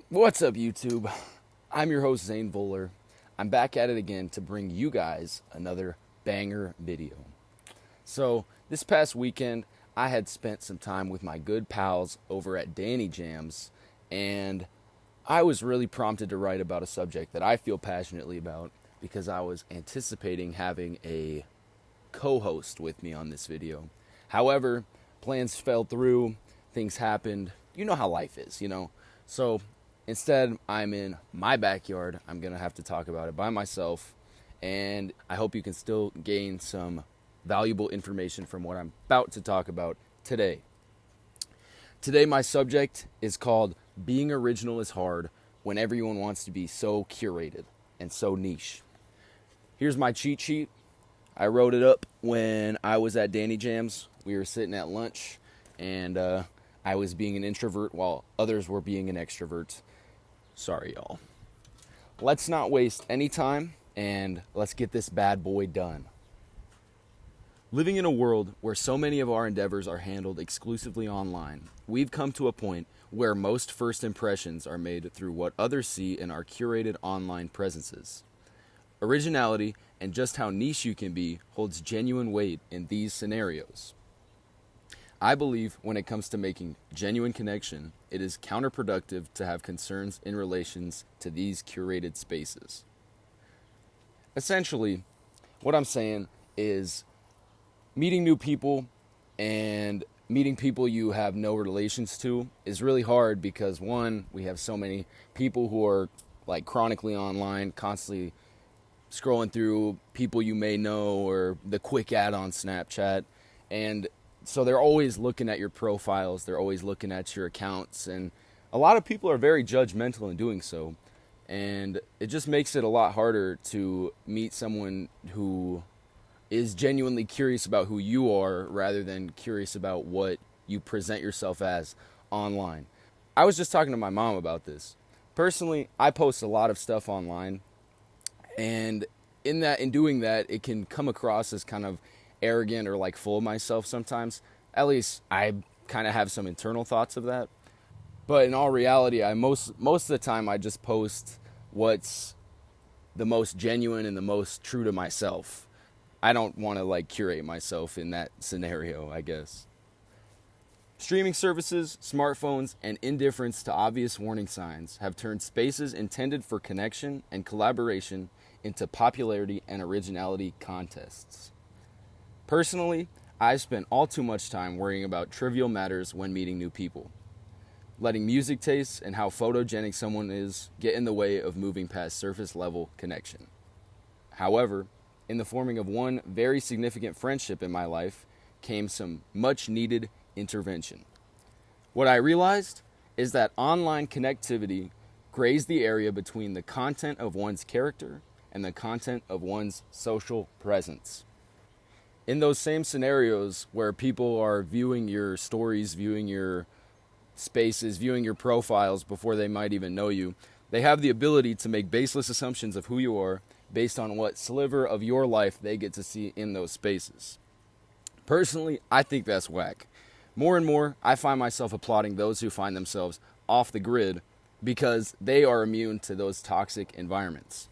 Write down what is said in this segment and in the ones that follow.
What's up, YouTube? I'm your host, Zane. I'm back at it again to bring you guys another banger video. So, this past weekend, I had spent some time with my good pals over at Danny Jams, and I was really prompted to write about a subject that I feel passionately about because I was anticipating having a co-host with me on this video. However, plans fell through, things happened. You know how life is. So instead, I'm in my backyard. I'm going to have to talk about it by myself, and I hope you can still gain some valuable information from what I'm about to talk about today. Today, my subject is called Being Original is Hard When Everyone Wants to Be So Curated and So Niche. Here's my cheat sheet. I wrote it up when I was at Danny Jams. We were sitting at lunch, and I was being an introvert while others were being an extrovert. Sorry, y'all. Let's not waste any time, and let's get this bad boy done. Living in a world where so many of our endeavors are handled exclusively online, we've come to a point where most first impressions are made through what others see in our curated online presences. Originality and just how niche you can be holds genuine weight in these scenarios. I believe when it comes to making genuine connection, it is counterproductive to have concerns in relations to these curated spaces. Essentially, what I'm saying is meeting new people and meeting people you have no relations to is really hard because, one, we have so many people who are like chronically online, constantly scrolling through people you may know or the quick ad on Snapchat, and so they're always looking at your profiles, they're always looking at your accounts, and a lot of people are very judgmental in doing so, and it just makes it a lot harder to meet someone who is genuinely curious about who you are rather than curious about what you present yourself as online. I was just talking to my mom about this. Personally, I post a lot of stuff online, and in doing that, it can come across as kind of arrogant or like full of myself sometimes. At least I kind of have some internal thoughts of that. But in all reality, I most of the time I just post what's the most genuine and the most true to myself. I don't want to like curate myself in that scenario, I guess. Streaming services, smartphones, and indifference to obvious warning signs have turned spaces intended for connection and collaboration into popularity and originality contests. Personally, I've spent all too much time worrying about trivial matters when meeting new people, letting music tastes and how photogenic someone is get in the way of moving past surface level connection. However, in the forming of one very significant friendship in my life came some much needed intervention. What I realized is that online connectivity grazed the area between the content of one's character and the content of one's social presence. In those same scenarios where people are viewing your stories, viewing your spaces, viewing your profiles before they might even know you, they have the ability to make baseless assumptions of who you are based on what sliver of your life they get to see in those spaces. Personally, I think that's whack. More and more, I find myself applauding those who find themselves off the grid because they are immune to those toxic environments.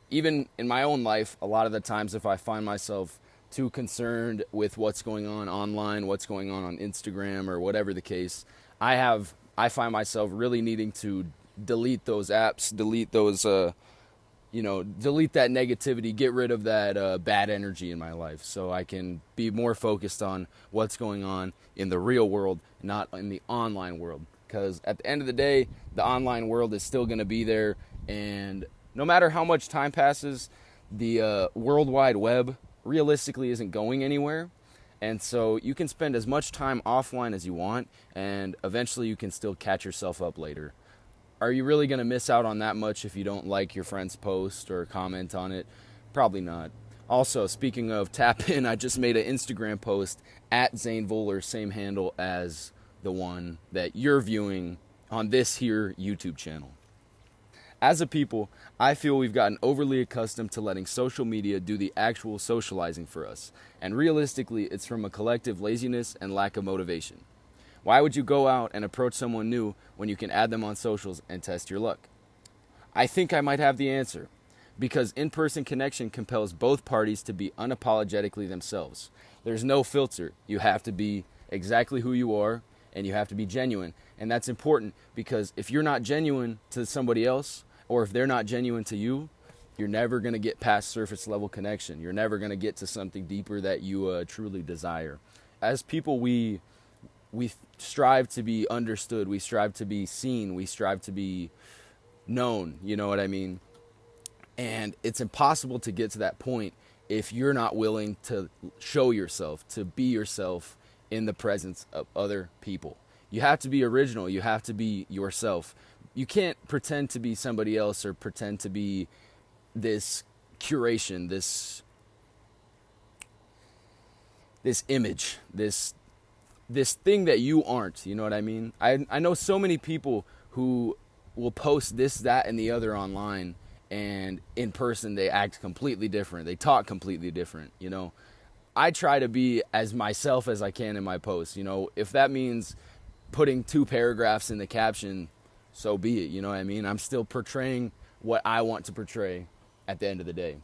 Even in my own life, a lot of the times if I find myself too concerned with what's going on online, what's going on Instagram, or whatever the case, I find myself really needing to delete those apps, delete that negativity, get rid of that bad energy in my life so I can be more focused on what's going on in the real world, not in the online world. Because at the end of the day, the online world is still going to be there, and no matter how much time passes, the World Wide Web realistically isn't going anywhere. And so you can spend as much time offline as you want, and eventually you can still catch yourself up later. Are you really going to miss out on that much if you don't like your friend's post or comment on it? Probably not. Also, speaking of tap in, I just made an Instagram post at Zane Voller, same handle as the one that you're viewing on this here YouTube channel. As a people, I feel we've gotten overly accustomed to letting social media do the actual socializing for us, and realistically, it's from a collective laziness and lack of motivation. Why would you go out and approach someone new when you can add them on socials and test your luck? I think I might have the answer. Because in-person connection compels both parties to be unapologetically themselves. There's no filter. You have to be exactly who you are, and you have to be genuine. And that's important because if you're not genuine to somebody else, or if they're not genuine to you, you're never going to get past surface level connection. You're never going to get to something deeper that you truly desire. As people, we strive to be understood. We strive to be seen. We strive to be known. You know what I mean? And it's impossible to get to that point if you're not willing to show yourself, to be yourself in the presence of other people. You have to be original. You have to be yourself. You can't pretend to be somebody else or pretend to be this curation, this image, this thing that you aren't. You know what I mean? I know so many people who will post this, that, and the other online, and in person they act completely different. They talk completely different, you know. I try to be as myself as I can in my posts, you know. If that means putting 2 paragraphs in the caption, so be it, you know what I mean? I'm still portraying what I want to portray at the end of the day.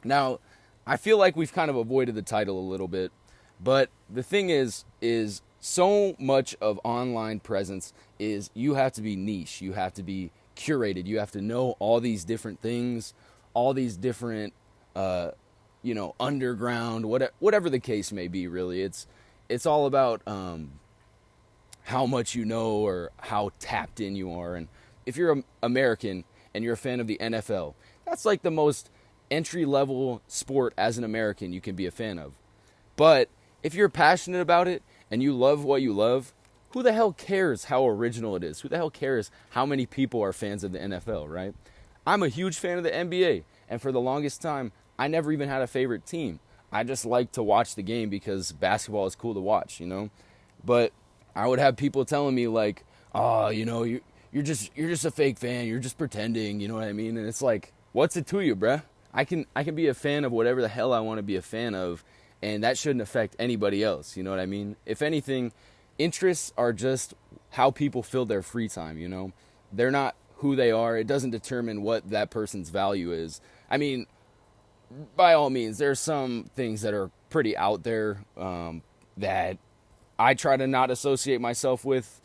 Now, I feel like we've kind of avoided the title a little bit, but the thing is so much of online presence is you have to be niche, you have to be curated, you have to know all these different things, all these different underground, whatever the case may be. Really, it's all about how much you know or how tapped in you are. And if you're an American and you're a fan of the NFL, that's like the most entry level sport as an American you can be a fan of. But if you're passionate about it and you love what you love, who the hell cares how original it is? Who the hell cares how many people are fans of the NFL, right? I'm a huge fan of the NBA, and for the longest time, I never even had a favorite team. I just like to watch the game because basketball is cool to watch, you know? But I would have people telling me like, "Oh, you know, you're just a fake fan. You're just pretending." You know what I mean? And it's like, what's it to you, bruh? I can be a fan of whatever the hell I want to be a fan of, and that shouldn't affect anybody else. You know what I mean? If anything, interests are just how people fill their free time, you know? They're not who they are. It doesn't determine what that person's value is. I mean, by all means, there's some things that are pretty out there that I try to not associate myself with.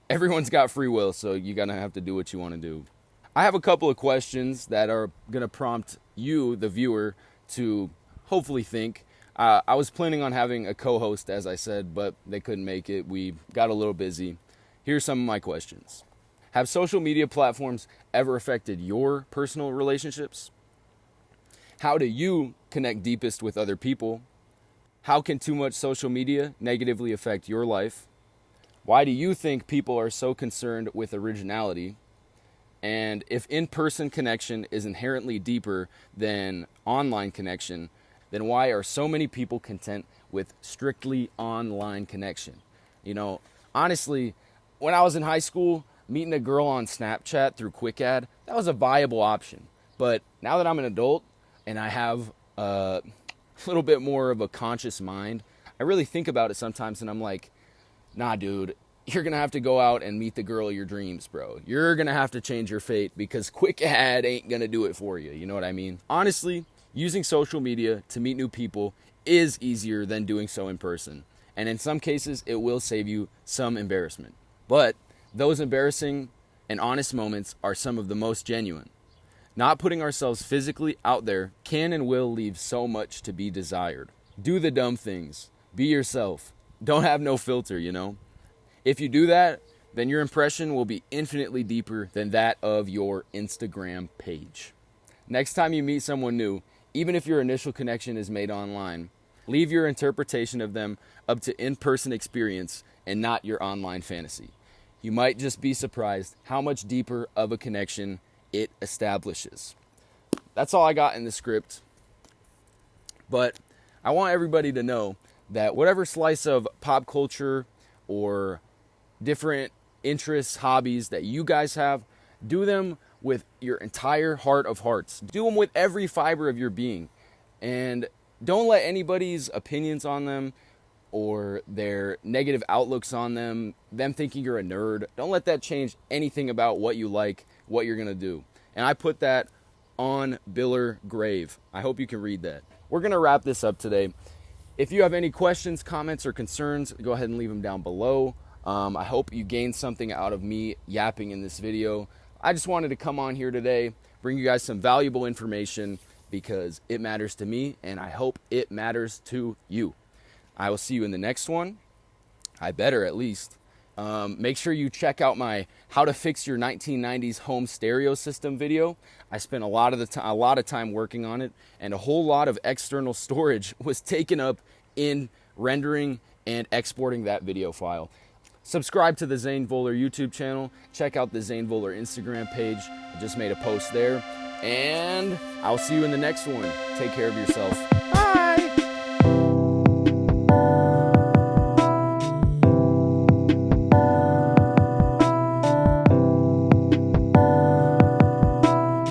Everyone's got free will, so you're going to have to do what you want to do. I have a couple of questions that are going to prompt you, the viewer, to hopefully think. I was planning on having a co-host, as I said, but they couldn't make it. We got a little busy. Here's some of my questions. Have social media platforms ever affected your personal relationships? How do you connect deepest with other people? How can too much social media negatively affect your life? Why do you think people are so concerned with originality? And if in-person connection is inherently deeper than online connection, then why are so many people content with strictly online connection? You know, honestly, when I was in high school, meeting a girl on Snapchat through Quick Ad, that was a viable option. But now that I'm an adult and I have a little bit more of a conscious mind, I really think about it sometimes and I'm like, nah, dude, you're going to have to go out and meet the girl of your dreams, bro. You're going to have to change your fate because Quick Ad ain't going to do it for you. You know what I mean? Honestly, using social media to meet new people is easier than doing so in person. And in some cases, it will save you some embarrassment. But those embarrassing and honest moments are some of the most genuine. Not putting ourselves physically out there can and will leave so much to be desired. Do the dumb things. Be yourself. Don't have no filter, you know? If you do that, then your impression will be infinitely deeper than that of your Instagram page. Next time you meet someone new, even if your initial connection is made online, leave your interpretation of them up to in-person experience and not your online fantasy. You might just be surprised how much deeper of a connection it establishes. That's all I got in the script. But I want everybody to know that whatever slice of pop culture or different interests, hobbies that you guys have, do them with your entire heart of hearts. Do them with every fiber of your being. And don't let anybody's opinions on them or their negative outlooks on them thinking you're a nerd. Don't let that change anything about what you like, what you're going to do. And I put that on Biller Grave. I hope you can read that. We're going to wrap this up today. If you have any questions, comments, or concerns, go ahead and leave them down below. I hope you gained something out of me yapping in this video. I just wanted to come on here today, bring you guys some valuable information because it matters to me, and I hope it matters to you. I will see you in the next one. I better, at least. Make sure you check out my how to fix your 1990s home stereo system video. I spent a lot of time working on it, and a whole lot of external storage was taken up in rendering and exporting that video file. Subscribe to the Zane Voller YouTube channel. Check out the Zane Voller Instagram page. I just made a post there. And I'll see you in the next one. Take care of yourself. Bye.